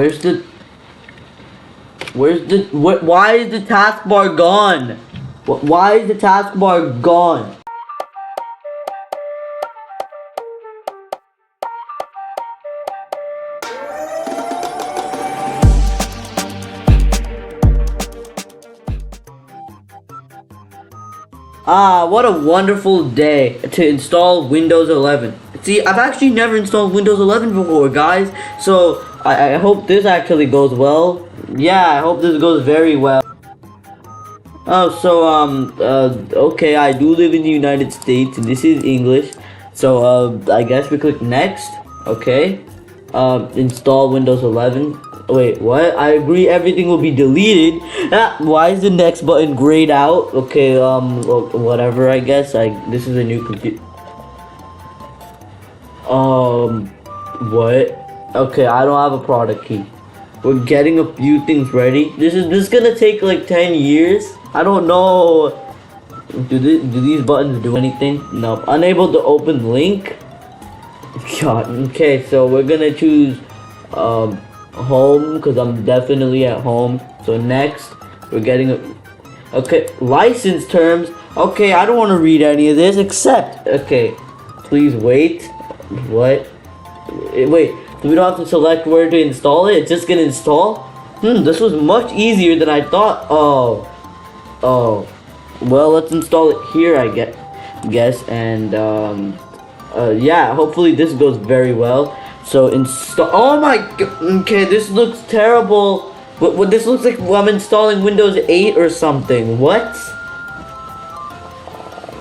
Where's the... Why is the taskbar gone? Why is the taskbar gone? Ah, what a wonderful day to install Windows 11. See, I've actually never installed Windows 11 before, guys. So, I hope this actually goes well. Yeah, I hope this goes very well. Oh, so, okay, I do live in the United States, and this is English. So, I guess we click next. Okay. Install Windows 11. Wait, what? I agree everything will be deleted. Why is the next button grayed out? Okay, whatever, I guess. This is a new computer. What? Okay, I don't have a product key. We're getting a few things ready. This is gonna take like 10 years. I don't know. Do these buttons do anything? No. Unable to open link. God. Okay, so we're gonna choose home because I'm definitely at home. So next, we're getting okay, license terms. Okay, I don't want to read any of this except okay. Please wait. What? Wait. We don't have to select where to install it. It's just gonna install. This was much easier than I thought. Oh. Well, let's install it here. I guess, and yeah. Hopefully this goes very well. So install. Oh my god. Okay, this looks terrible. What this looks like I'm installing Windows 8 or something. What?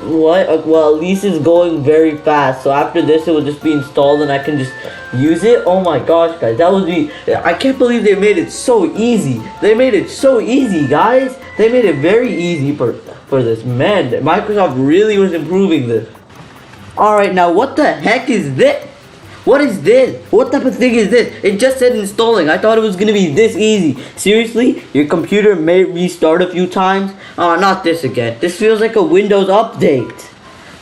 Well, at least it's going very fast. So after this, it will just be installed and I can just use it. Oh my gosh, guys, that would be. I can't believe they made it so easy. They made it so easy, guys. They made it very easy for this. Man, Microsoft really was improving this. All right, now what the heck is this? What is this? What type of thing is this? It just said installing. I thought it was gonna be this easy. Seriously? Your computer may restart a few times? Oh, not this again. This feels like a Windows update.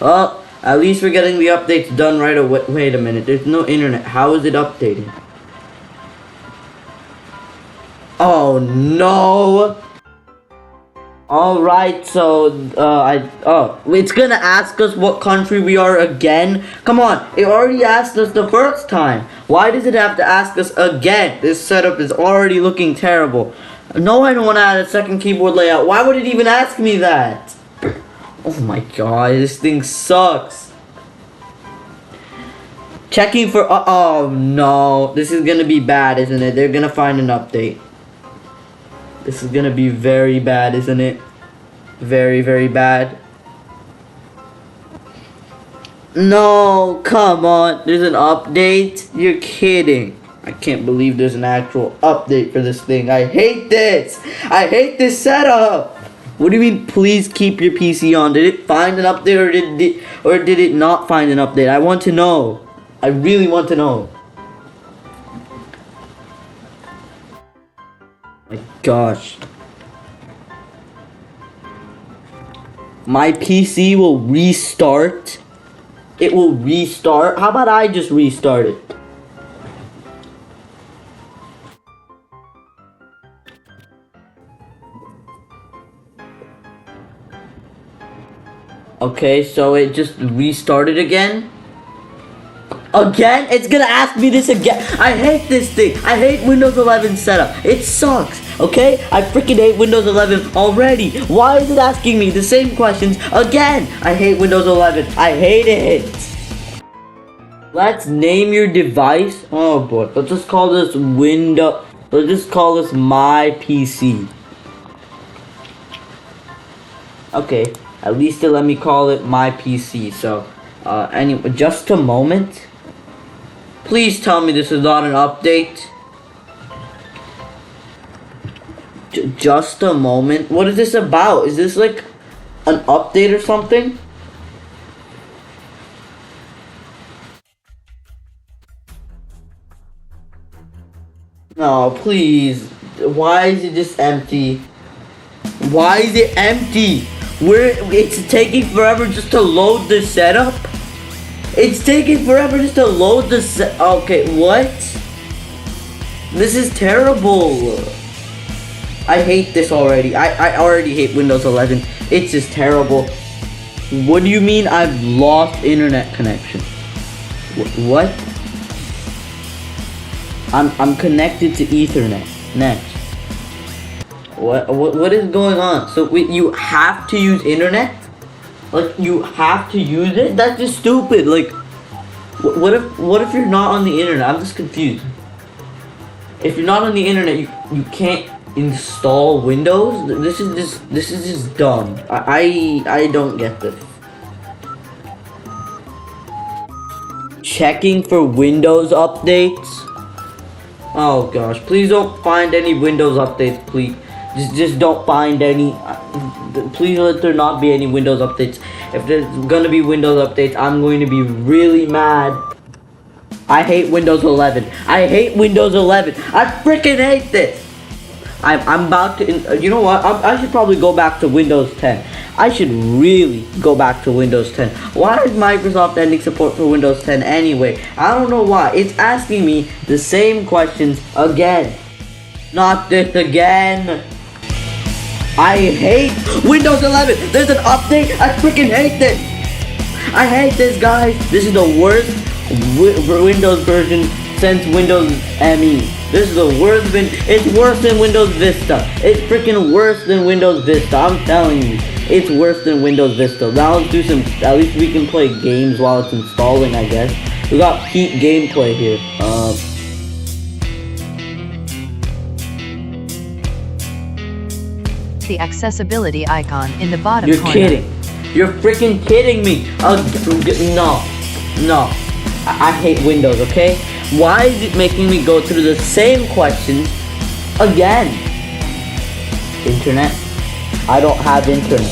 Well, at least we're getting the updates done right away. Wait a minute. There's no internet. How is it updating? Oh, no. Alright, so, it's gonna ask us what country we are again? Come on, it already asked us the first time. Why does it have to ask us again? This setup is already looking terrible. No, I don't want to add a second keyboard layout. Why would it even ask me that? Oh my god, this thing sucks. Checking for, oh no, this is gonna be bad, isn't it? They're gonna find an update. This is gonna be very bad, isn't it? Very, very bad. No, come on. There's an update? You're kidding. I can't believe there's an actual update for this thing. I hate this. I hate this setup. What do you mean, please keep your PC on? Did it find an update or did it not find an update? I want to know. I really want to know. My gosh. My PC will restart. It will restart. How about I just restart it? Okay, so it just restarted again. Again? It's gonna ask me this again. I hate this thing. I hate Windows 11 setup. It sucks. Okay? I freaking hate Windows 11 already. Why is it asking me the same questions again? I hate Windows 11. I hate it. Let's name your device. Oh boy. Let's just call this Let's just call this my PC. Okay. At least let me call it my PC. So, anyway, just a moment. Please tell me this is not an update. Just a moment. What is this about? Is this like an update or something? No, please. Why is it just empty? Why is it empty? It's taking forever just to load the setup? It's taking forever just to load the okay, what? This is terrible. I hate this already. I already hate Windows 11. It's just terrible. What do you mean I've lost internet connection? What? I'm connected to Ethernet. Next. What is going on? So you have to use internet? Like you have to use it? That's just stupid. Like what if you're not on the internet? I'm just confused. If you're not on the internet, you can't install Windows? This is just dumb. I don't get this. Checking for Windows updates. Oh gosh, please don't find any Windows updates, please. Just don't find any. Please let there not be any Windows updates. If there's gonna be Windows updates, I'm going to be really mad. I hate Windows 11. I hate Windows 11. I freaking hate this. I'm about to. You know what? I should probably go back to Windows 10. I should really go back to Windows 10. Why is Microsoft ending support for Windows 10 anyway? I don't know why. It's asking me the same questions again. Not this again. I hate Windows 11. There's an update. I freaking hate this. I hate this, guys. This is the worst Windows version since Windows ME. This is the worst. It's worse than Windows Vista. It's freaking worse than Windows Vista. I'm telling you, it's worse than Windows Vista. Now let's do some. At least we can play games while it's installing, I guess. We got peak gameplay here. The accessibility icon in the bottom You're corner. kidding. You're freaking kidding me. No. I hate Windows, okay? Why is it making me go through the same questions again? Internet? I don't have internet.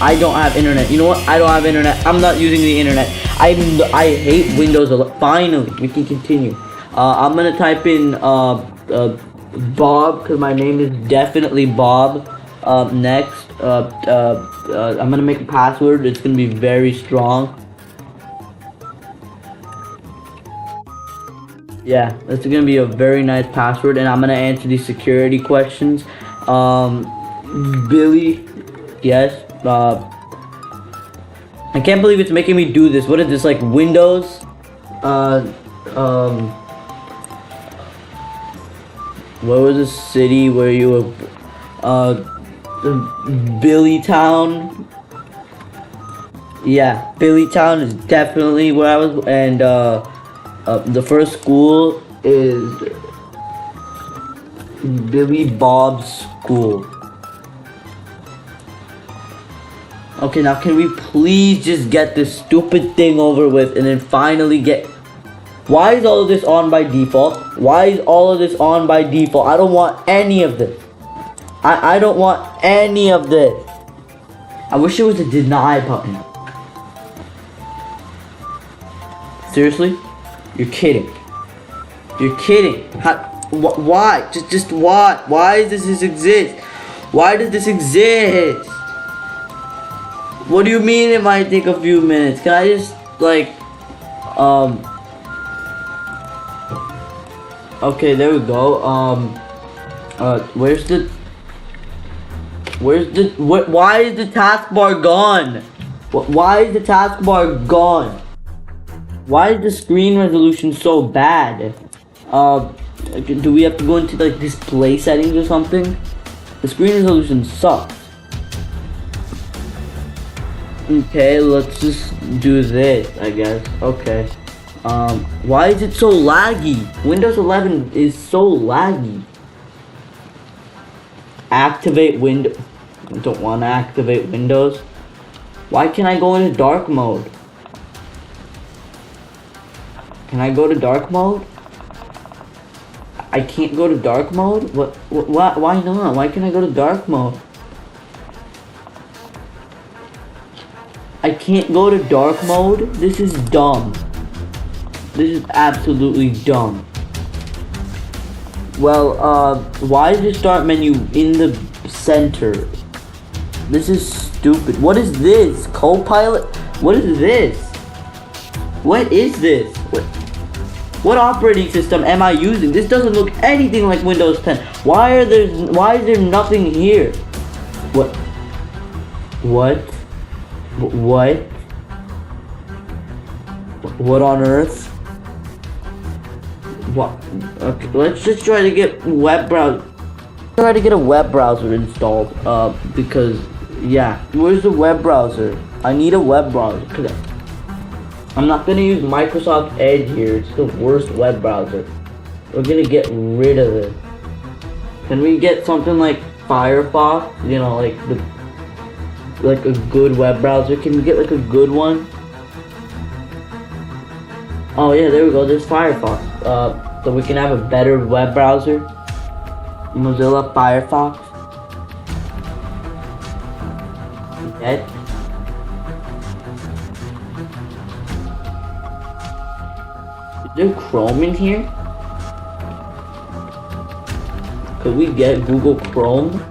I don't have internet. You know what? I don't have internet. I'm not using the internet. I hate Windows. Finally, we can continue. I'm gonna type in Bob, because my name is definitely Bob. Next, I'm gonna make a password. It's gonna be very strong. Yeah, it's gonna be a very nice password, and I'm gonna answer these security questions. Billy, yes. I can't believe it's making me do this. What is this, like Windows? What was the city where you were? Billytown. Yeah, Billytown is definitely where I was, and the first school is Billy Bob's school. Okay, now can we please just get this stupid thing over with and then finally get... Why is all of this on by default? Why is all of this on by default? I don't want any of this. I don't want any of this. I wish it was a deny button. Seriously? You're kidding. You're kidding. Why? Just why? Why does this exist? Why does this exist? What do you mean it might take a few minutes? Can I just, like, okay, there we go. Why is the taskbar gone? Why is the taskbar gone? Why is the screen resolution so bad? Do we have to go into, like, display settings or something? The screen resolution sucks. Okay, let's just do this, I guess. Okay. Why is it so laggy? Windows 11 is so laggy. Activate Windows. I don't want to activate Windows. Why can't I go into dark mode? Can I go to dark mode? I can't go to dark mode? Why not? Why can't I go to dark mode? I can't go to dark mode? This is dumb. This is absolutely dumb. Well, why is the start menu in the center? This is stupid. What is this? Copilot? What is this? What is this? What operating system am I using? This doesn't look anything like Windows 10. Why is there nothing here? What? What on earth? What? Okay, let's just try to get web browser. Try to get a web browser installed. Because yeah, where's the web browser? I need a web browser. I'm not gonna use Microsoft Edge here. It's the worst web browser. We're gonna get rid of it. Can we get something like Firefox? You know, like a good web browser. Can we get like a good one? Oh yeah, there we go. There's Firefox. So we can have a better web browser. Mozilla Firefox. Dead. Is there Chrome in here? Could we get Google Chrome?